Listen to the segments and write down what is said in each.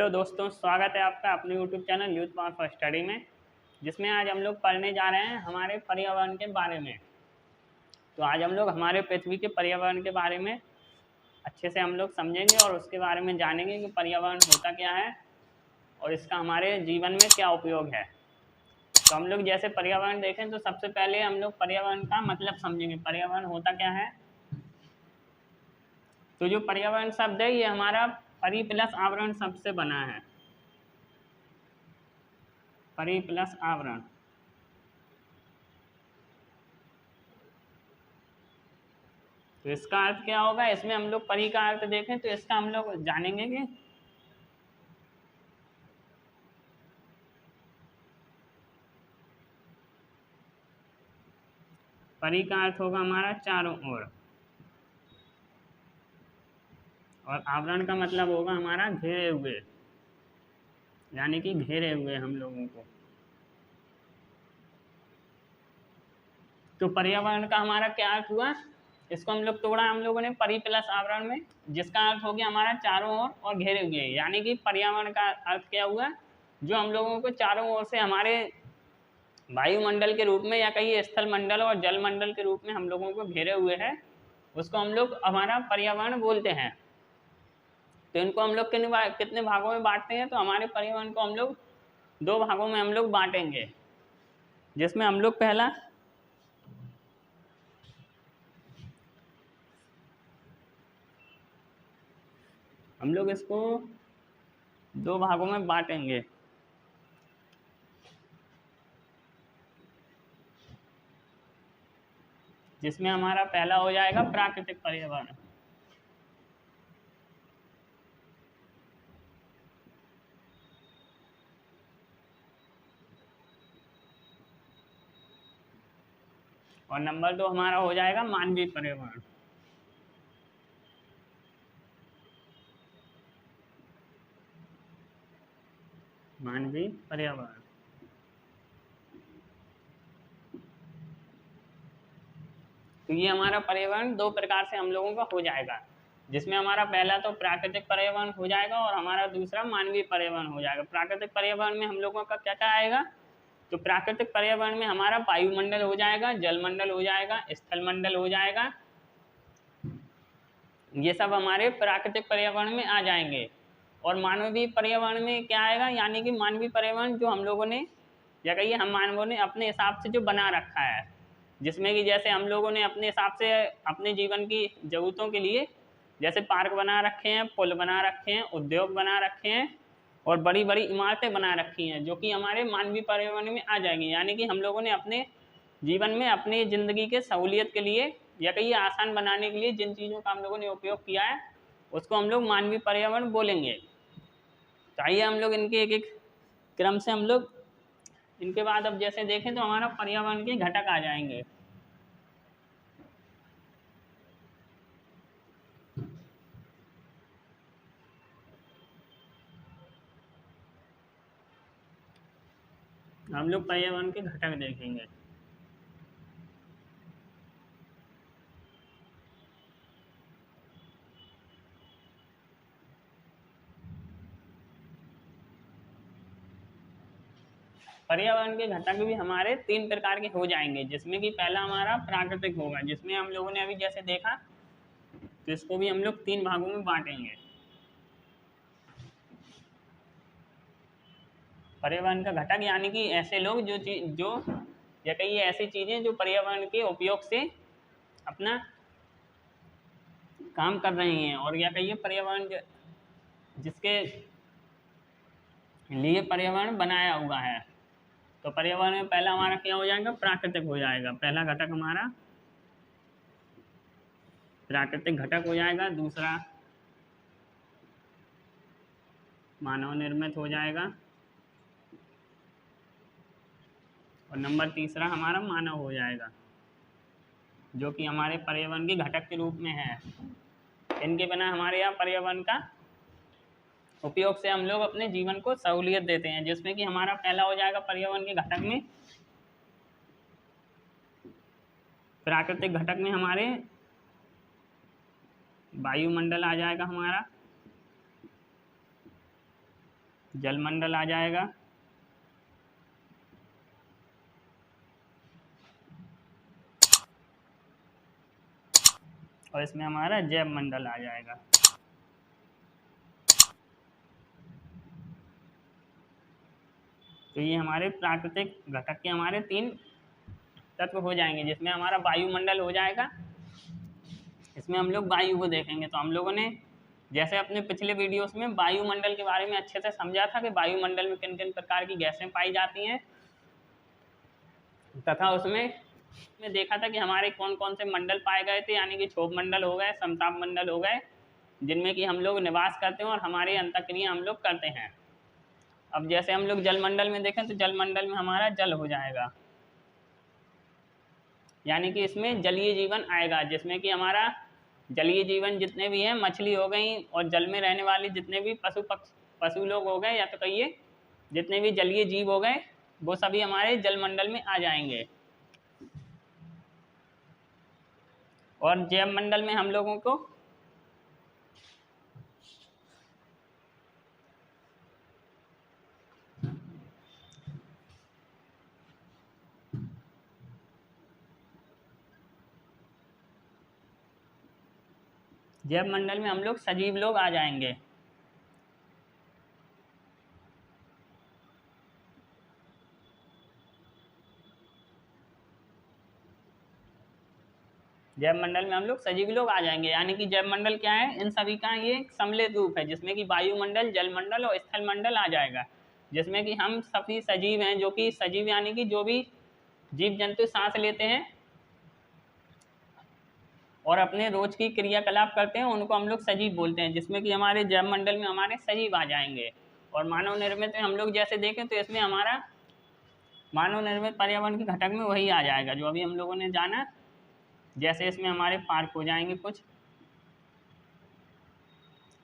Hello दोस्तों, स्वागत है आपका अपने YouTube channel youth power for study में, जिसमें आज हम लोग पढ़ने जा रहे हैं हमारे पर्यावरण के बारे में। तो आज हम लोग हमारे पृथ्वी के पर्यावरण के बारे में अच्छे से हम लोग समझेंगे और उसके बारे में जानेंगे कि पर्यावरण होता क्या है और इसका हमारे जीवन में क्या उपयोग है। तो हम लोग जैसे पर्यावरण देखें तो सबसे पहले हम लोग पर्यावरण का मतलब समझेंगे, पर्यावरण होता क्या है। तो जो पर्यावरण शब्द है ये हमारा परि प्लस आवरण शब्द से बना है। परि प्लस आवरण, तो इसका अर्थ क्या होगा। इसमें हम लोग परि का अर्थ देखें तो इसका हम लोग जानेंगे कि परि का अर्थ होगा हमारा चारों ओर, और आवरण का मतलब होगा हमारा घेरे हुए, यानी कि घेरे हुए हम लोगों को। तो पर्यावरण का हमारा क्या अर्थ हुआ, इसको हम लोग तोड़ा हम लोगों ने परि प्लस आवरण में, जिसका अर्थ हो गया हमारा चारों ओर और घेरे हुए। यानी कि पर्यावरण का अर्थ क्या हुआ, जो हम लोगों को चारों ओर से हमारे वायुमंडल के रूप में या कहीं स्थल मंडल और जल मंडल के रूप में हम लोगों को घेरे हुए है, उसको हम लोग हमारा पर्यावरण बोलते हैं। तो इनको हम लोग कितने भागों में बांटते हैं, तो हमारे पर्यावरण को हम लोग दो भागों में हम लोग बांटेंगे, जिसमें हम लोग पहला हम लोग इसको दो भागों में बांटेंगे। जिसमें हमारा पहला हो जाएगा प्राकृतिक पर्यावरण। और नंबर 2 हमारा हो जाएगा मानवीय पर्यावरण। मानवीय पर्यावरण, तो ये हमारा पर्यावरण दो प्रकार से हम लोगों का हो जाएगा, जिसमें हमारा पहला तो प्राकृतिक पर्यावरण हो जाएगा और हमारा दूसरा मानवीय पर्यावरण हो जाएगा। प्राकृतिक पर्यावरण में हम लोगों का क्या क्या आएगा, तो प्राकृतिक पर्यावरण में हमारा वायुमंडल हो जाएगा, जलमंडल हो जाएगा, स्थल मंडल हो जाएगा। ये सब हमारे प्राकृतिक पर्यावरण में आ जाएंगे। और मानवीय पर्यावरण में क्या आएगा, यानी कि मानवीय पर्यावरण जो हम लोगों ने या कहिए हम मानवों ने अपने हिसाब से जो बना रखा है, जिसमें कि जैसे हम लोगों ने अपने हिसाब से अपने जीवन की ज़रूरतों के लिए जैसे पार्क बना रखे हैं, पुल बना रखे हैं, उद्योग बना रखे हैं और बड़ी बड़ी इमारतें बना रखी हैं, जो कि हमारे मानवीय पर्यावरण में आ जाएंगी। यानी कि हम लोगों ने अपने जीवन में अपनी ज़िंदगी के सहूलियत के लिए या कहिए आसान बनाने के लिए जिन चीज़ों का हम लोगों ने उपयोग किया है, उसको हम लोग मानवीय पर्यावरण बोलेंगे। तो आइए हम लोग इनके एक एक क्रम से हम लोग इनके बाद अब जैसे देखें तो हमारा पर्यावरण के घटक आ जाएंगे। हम लोग पर्यावरण के घटक देखेंगे। पर्यावरण के घटक भी हमारे तीन प्रकार के हो जाएंगे, जिसमें कि पहला हमारा प्राकृतिक होगा, जिसमें हम लोगों ने अभी जैसे देखा, तो इसको भी हम लोग तीन भागों में बांटेंगे। पर्यावरण का घटक यानी कि ऐसे लोग जो या कई ऐसी चीजें जो पर्यावरण के उपयोग से अपना काम कर रही हैं, और या कहिए पर्यावरण जिसके लिए पर्यावरण बनाया हुआ है। तो पर्यावरण में पहला हमारा क्या हो जाएगा, प्राकृतिक हो जाएगा। पहला घटक हमारा प्राकृतिक घटक हो जाएगा। दूसरा मानव निर्मित हो जाएगा। और नंबर तीसरा हमारा मानव हो जाएगा, जो कि हमारे पर्यावरण के घटक के रूप में है। इनके बिना हमारे यहाँ पर्यावरण का उपयोग से हम लोग अपने जीवन को सहूलियत देते हैं, जिसमें कि हमारा पहला हो जाएगा पर्यावरण के घटक में, प्राकृतिक घटक में हमारे वायुमंडल आ जाएगा हमारा। जलमंडल आ जाएगा, और इसमें हमारा जैव मंडल आ जाएगा। तो ये हमारे प्राकृतिक घटक के हमारे 3 तत्व हो जाएंगे, जिसमें हमारा वायुमंडल हो जाएगा। इसमें हम लोग वायु को देखेंगे। तो हम लोगों ने जैसे अपने पिछले वीडियोस में वायुमंडल के बारे में अच्छे से समझा था कि वायुमंडल में किन किन प्रकार की गैसें पाई जाती हैं, तथा उसमें देखा था कि हमारे कौन कौन से मंडल पाए गए थे, यानी कि क्षोभ मंडल हो गए, समताप मंडल हो गए, जिनमें कि हम लोग निवास करते हैं और हमारे अंतःक्रिया हम लोग करते हैं। अब जैसे हम लोग जलमंडल में देखें तो जलमंडल में हमारा जल हो जाएगा, यानी कि इसमें जलीय जीवन आएगा, जिसमें कि हमारा जलीय जीवन जितने भी हैं, मछली हो गई और जल में रहने वाले जितने भी पशु लोग हो गए, या तो कहिए जितने भी जलीय जीव हो गए, वो सभी हमारे जलमंडल में आ जाएंगे। और जैव मंडल में हम लोगों को जैव मंडल में हम लोग सजीव लोग आ जाएंगे। जैव मंडल में हम लोग सजीव लोग आ जाएंगे, यानी कि जैव मंडल क्या है, इन सभी का ये सम्मिलित रूप है, जिसमें कि वायुमंडल, जलमंडल और स्थल मंडल आ जाएगा, जिसमें कि हम सभी सजीव हैं, जो कि सजीव यानी कि जो भी जीव जंतु सांस लेते हैं और अपने रोज की क्रियाकलाप करते हैं, उनको हम लोग सजीव बोलते हैं, जिसमें कि हमारे जैव मंडल में हमारे सजीव आ जाएंगे। और मानव निर्मित में हम लोग जैसे देखें तो इसमें हमारा मानव निर्मित पर्यावरण के घटक में वही आ जाएगा जो अभी हम लोगों ने जाना। जैसे इसमें हमारे पार्क हो जाएंगे, कुछ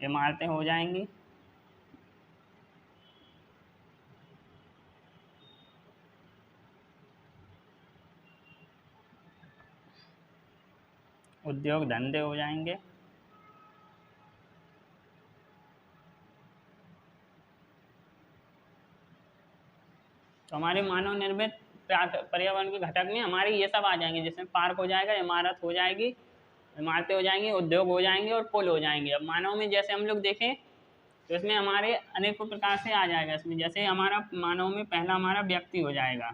इमारतें हो जाएंगी, उद्योग धंधे हो जाएंगे, तो हमारे मानव निर्मित पर्यावरण के घटक में हमारे ये सब आ जाएंगे, जिसमें पार्क हो जाएगा, इमारत हो जाएगी, इमारतें हो जाएंगी, उद्योग हो जाएंगे और पुल हो जाएंगे। अब मानव में जैसे हम लोग देखें तो इसमें हमारे अनेकों प्रकार से आ जाएगा। इसमें जैसे हमारा मानव में पहला हमारा व्यक्ति हो जाएगा,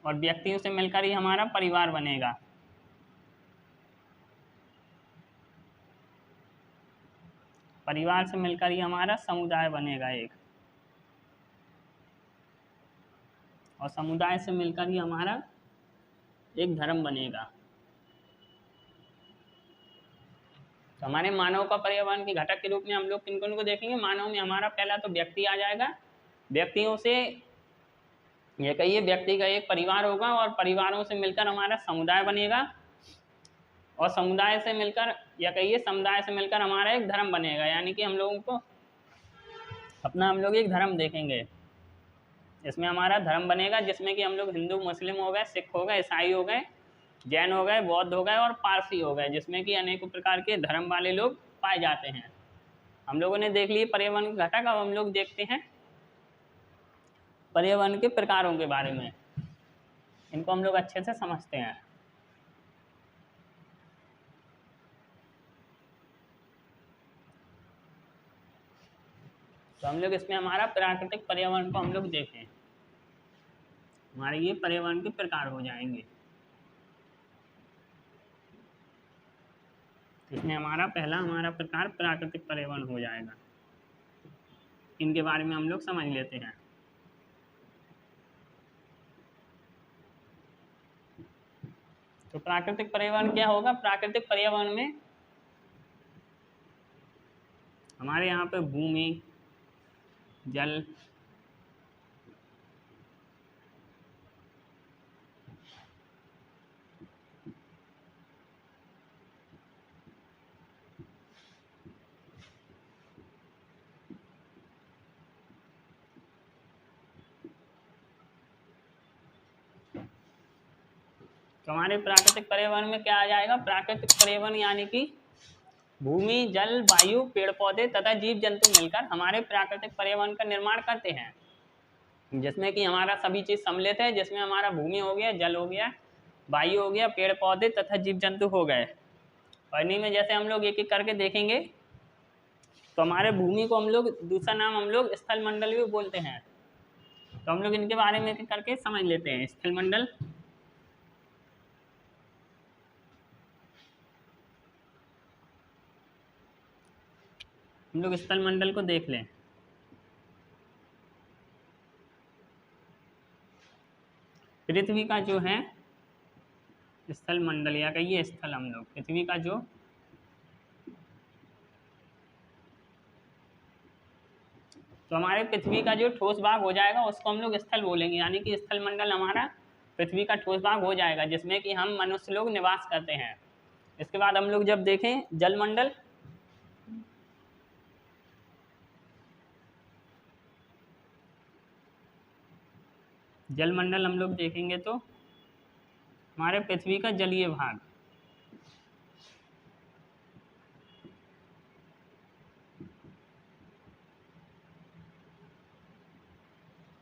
और व्यक्तियों से मिलकर ही हमारा परिवार बनेगा, परिवार से मिलकर ही हमारा समुदाय बनेगा एक, और समुदाय से मिलकर ही हमारा एक धर्म बनेगा। तो हमारे मानव का पर्यावरण के घटक के रूप में हम लोग किन किन को देखेंगे। मानव में हमारा पहला तो व्यक्ति आ जाएगा, व्यक्तियों से ये कहिए व्यक्ति का एक परिवार होगा, और परिवारों से मिलकर हमारा समुदाय बनेगा, और समुदाय से मिलकर या कहिए समुदाय से मिलकर हमारा एक धर्म बनेगा, यानी कि हम लोगों को अपना हम लोग एक धर्म देखेंगे। इसमें हमारा धर्म बनेगा, जिसमें कि हम लोग हिंदू, मुस्लिम हो गए, सिख हो गए, ईसाई हो गए, जैन हो गए, बौद्ध हो गए और पारसी हो गए, जिसमें कि अनेकों प्रकार के धर्म वाले लोग पाए जाते हैं। हम लोगों ने देख लिए पर्यावरण के घटक। अब हम लोग देखते हैं पर्यावरण के प्रकारों के बारे में, इनको हम लोग अच्छे से समझते हैं। तो हम लोग इसमें हमारा प्राकृतिक पर्यावरण को हम लोग देखें, हमारे ये पर्यावरण के प्रकार हो जाएंगे। इसमें हमारा पहला हमारा प्रकार प्राकृतिक पर्यावरण हो जाएगा। इनके बारे में हम लोग समझ लेते हैं। तो प्राकृतिक पर्यावरण क्या होगा। प्राकृतिक पर्यावरण में हमारे यहाँ पे भूमि, जल, तो हमारे प्राकृतिक पर्यावरण में क्या आ जाएगा। प्राकृतिक पर्यावरण यानी कि भूमि, जल, वायु, पेड़ पौधे तथा जीव जंतु मिलकर हमारे प्राकृतिक पर्यावरण का निर्माण करते हैं, जिसमें कि हमारा सभी चीज सम्मिलित है, जिसमें हमारा भूमि हो गया, जल हो गया, वायु हो गया, पेड़ पौधे तथा जीव जंतु हो गए। और इन्हीं में जैसे हम लोग एक एक करके देखेंगे तो हमारे भूमि को हम लोग दूसरा नाम हम लोग स्थल मंडल भी बोलते हैं। तो हम लोग इनके बारे में एक एक करके समझ लेते हैं। स्थल मंडल, हम लोग स्थल मंडल को देख लें। पृथ्वी का जो है स्थल मंडल या कहिए स्थल, हम लोग पृथ्वी का जो तो हमारे पृथ्वी का जो ठोस भाग हो जाएगा उसको हम लोग स्थल बोलेंगे, यानी कि स्थल मंडल हमारा पृथ्वी का ठोस भाग हो जाएगा, जिसमें कि हम मनुष्य लोग निवास करते हैं। इसके बाद हम लोग जब देखें जलमंडल, जलमंडल हम लोग देखेंगे तो हमारे पृथ्वी का जलीय भाग,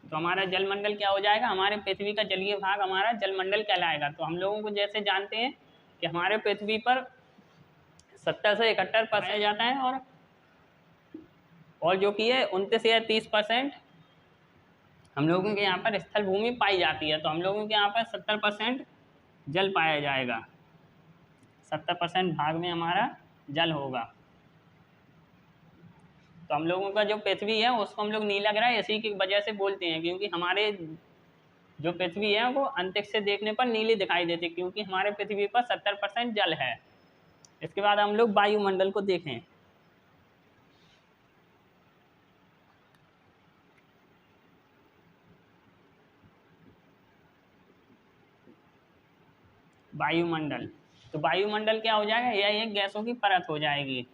तो हमारा जलमंडल क्या हो जाएगा, हमारे पृथ्वी का जलीय भाग हमारा जलमंडल कहलाएगा। तो हम लोगों को जैसे जानते हैं कि हमारे पृथ्वी पर 70 से 71% जाता है और जो कि है 29 या 30% हम लोगों के यहाँ पर स्थल भूमि पाई जाती है। तो हम लोगों के यहाँ पर 70% जल पाया जाएगा, 70% भाग में हमारा जल होगा। तो हम लोगों का जो पृथ्वी है उसको हम लोग नीला ग्रह इसी की वजह से बोलते हैं, क्योंकि हमारे जो पृथ्वी है वो अंतरिक्ष से देखने पर नीली दिखाई देती है, क्योंकि हमारे पृथ्वी पर 70% जल है। इसके बाद हम लोग वायुमंडल को देखें। वायुमंडल, तो वायुमंडल क्या हो जाएगा, यह एक गैसों की परत हो जाएगी।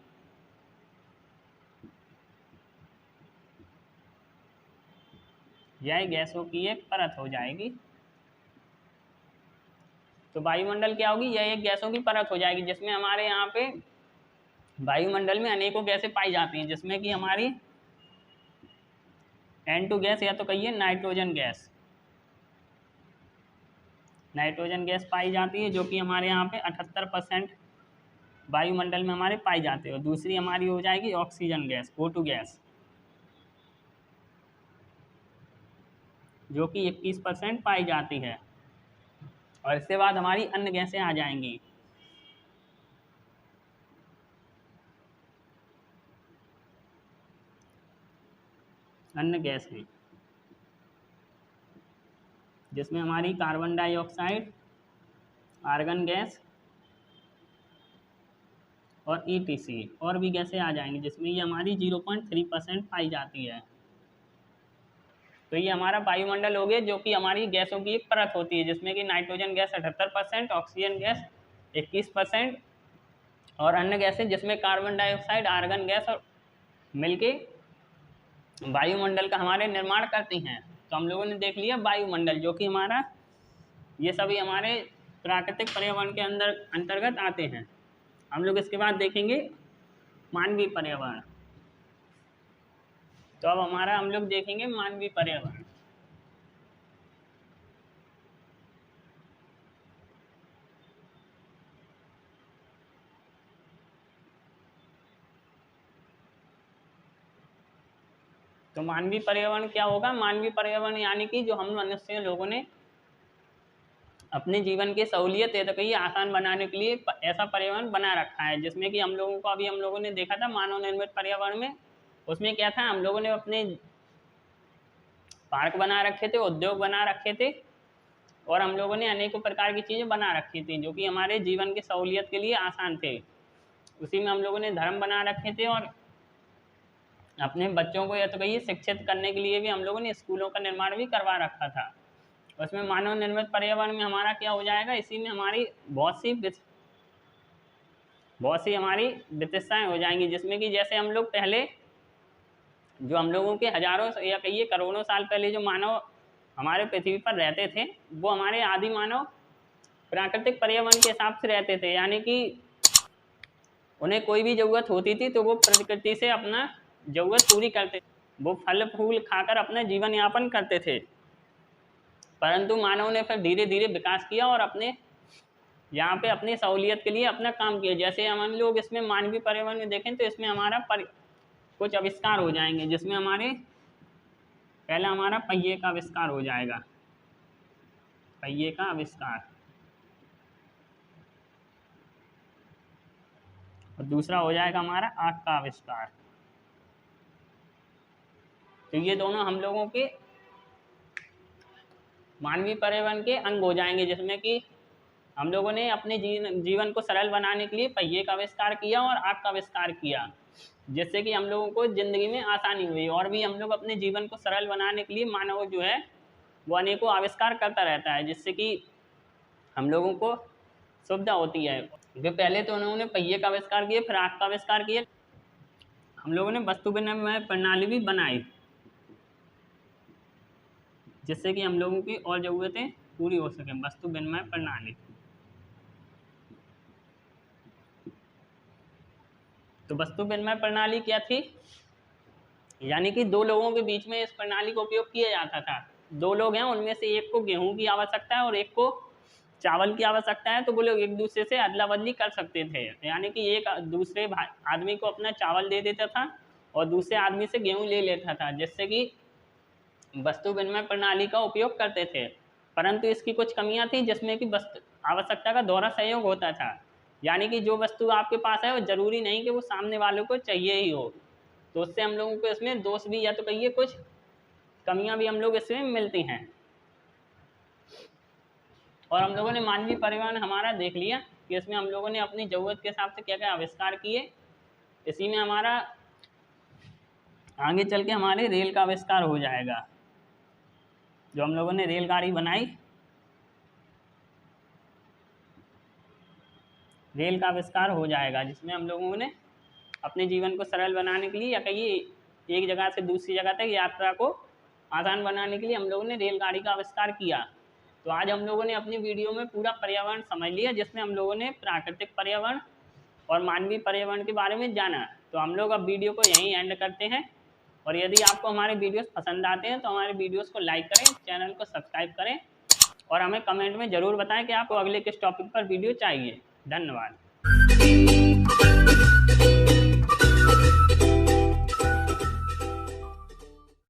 यह गैसों की एक परत हो जाएगी। तो वायुमंडल क्या होगी, यह एक गैसों की परत हो जाएगी, जिसमें हमारे यहाँ पे वायुमंडल में अनेकों गैसें पाई जाती हैं, जिसमें कि हमारी N2 गैस या तो कहिए नाइट्रोजन गैस, नाइट्रोजन गैस पाई जाती है, जो कि हमारे यहाँ पे 78% वायुमंडल में हमारे पाई जाते हैं। और दूसरी हमारी हो जाएगी ऑक्सीजन गैस, O2 गैस, जो कि 21% पाई जाती है। और इसके बाद हमारी अन्य गैसें आ जाएंगी। अन्य गैसें जिसमें हमारी कार्बन डाइऑक्साइड, आर्गन गैस और ETC और भी गैसें आ जाएंगी, जिसमें ये हमारी 0.3% पाई जाती है। तो ये हमारा वायुमंडल हो गया, जो कि हमारी गैसों की एक परत होती है, जिसमें कि नाइट्रोजन गैस 78%, ऑक्सीजन गैस 21% और अन्य गैसें जिसमें कार्बन डाइऑक्साइड, आर्गन गैस और मिलके वायुमंडल का हमारे निर्माण करती हैं। तो हम लोगों ने देख लिया वायुमंडल, जो कि हमारा ये सभी हमारे प्राकृतिक पर्यावरण के अंतर्गत आते हैं। हम लोग इसके बाद देखेंगे मानवीय पर्यावरण। तो अब हमारा हम लोग देखेंगे मानवीय पर्यावरण। तो मानवीय पर्यावरण क्या होगा, मानवीय पर्यावरण यानी कि जो हम मनुष्य लोगों ने अपने जीवन की सहूलियत है तो कहीं आसान बनाने के लिए ऐसा पर्यावरण बना रखा है, जिसमें कि हम लोगों को अभी हम लोगों ने देखा था मानव निर्मित पर्यावरण में, उसमें क्या था, हम लोगों ने अपने पार्क बना रखे थे, उद्योग बना रखे थे और हम लोगों ने अनेकों प्रकार की चीज़ें बना रखी थी जो कि हमारे जीवन की सहूलियत के लिए आसान थे। उसी में हम लोगों ने धर्म बना रखे थे और अपने बच्चों को या तो कहिए शिक्षित करने के लिए भी हम लोगों ने स्कूलों का निर्माण भी करवा रखा था। उसमें मानव निर्मित पर्यावरण में हमारा क्या हो जाएगा, इसी में हमारी बहुत सी हमारी विशेषताएं हो जाएंगी, जिसमें कि जैसे हम लोग पहले जो हम लोगों के हजारों या कहिए करोड़ों साल पहले जो मानव हमारे पृथ्वी पर रहते थे, वो हमारे आदि मानव प्राकृतिक पर्यावरण के हिसाब से रहते थे, यानी कि उन्हें कोई भी ज़रूरत होती थी तो वो प्रकृति से अपना ज़रूरत पूरी करते, वो फल फूल खाकर अपना जीवन यापन करते थे। परंतु मानव ने फिर धीरे धीरे विकास किया और अपने यहाँ पे अपनी सहूलियत के लिए अपना काम किया। जैसे हम लोग इसमें मानवीय पर्यावरण में देखें तो इसमें हमारा कुछ आविष्कार हो जाएंगे, जिसमें हमारे पहला हमारा पहिए का आविष्कार हो जाएगा, पहिए का आविष्कार, और दूसरा हो जाएगा हमारा आग का आविष्कार। तो ये दोनों हम लोगों के मानवीय पर्यावरण के अंग हो जाएंगे, जिसमें कि हम लोगों ने अपने जीवन को सरल बनाने के लिए पहिए का आविष्कार किया और आग का आविष्कार किया, जिससे कि हम लोगों को ज़िंदगी में आसानी हुई। और भी हम लोग अपने जीवन को सरल बनाने के लिए मानव जो है वो अनेकों आविष्कार करता रहता है, जिससे कि हम लोगों को सुविधा होती है। जो पहले तो उन्होंने पहिए का आविष्कार किया, फिर आग का आविष्कार किया, हम लोगों ने वस्तु विनिमय प्रणाली भी बनाई, जिससे कि हम लोगों की और ज़रूरतें पूरी हो सकें। वस्तु विनिमय प्रणाली, तो वस्तु विनिमय प्रणाली क्या थी? यानी कि दो लोगों के बीच में इस प्रणाली का उपयोग किया जाता था। दो लोग हैं, उनमें से एक को गेहूं की आवश्यकता है और एक को चावल की आवश्यकता है, तो वो लोग एक दूसरे से अदला बदली कर सकते थे। यानी कि एक दूसरे आदमी को अपना चावल दे देता था और दूसरे आदमी से गेहूं ले लेता था, जिससे कि वस्तु विनिमय प्रणाली का उपयोग करते थे। परंतु इसकी कुछ कमियां थी, जिसमें कि वस्तु आवश्यकता का दोहरा सहयोग होता था। यानी कि जो वस्तु आपके पास है वो ज़रूरी नहीं कि वो सामने वालों को चाहिए ही हो, तो उससे हम लोगों को इसमें दोष भी या तो कहिए कुछ कमियां भी हम लोग इसमें मिलती हैं। और हम लोगों ने मानवीय पर्यावरण हमारा देख लिया कि इसमें हम लोगों ने अपनी ज़रूरत के हिसाब से क्या क्या आविष्कार किए। इसी में हमारा आगे चल के हमारे रेल का आविष्कार हो जाएगा, जो हम लोगों ने रेलगाड़ी बनाई, रेल का आविष्कार हो जाएगा, जिसमें हम लोगों ने अपने जीवन को सरल बनाने के लिए या कहिए एक जगह से दूसरी जगह तक यात्रा को आसान बनाने के लिए हम लोगों ने रेलगाड़ी का आविष्कार किया। तो आज हम लोगों ने अपनी वीडियो में पूरा पर्यावरण समझ लिया, जिसमें हम लोगों ने प्राकृतिक पर्यावरण और मानवीय पर्यावरण के बारे में जाना। तो हम लोग अब वीडियो को यहीं एंड करते हैं, और यदि आपको हमारे वीडियोस पसंद आते हैं तो हमारे वीडियोस को लाइक करें, चैनल को सब्सक्राइब करें और हमें कमेंट में ज़रूर बताएं कि आपको अगले किस टॉपिक पर वीडियो चाहिए। धन्यवाद।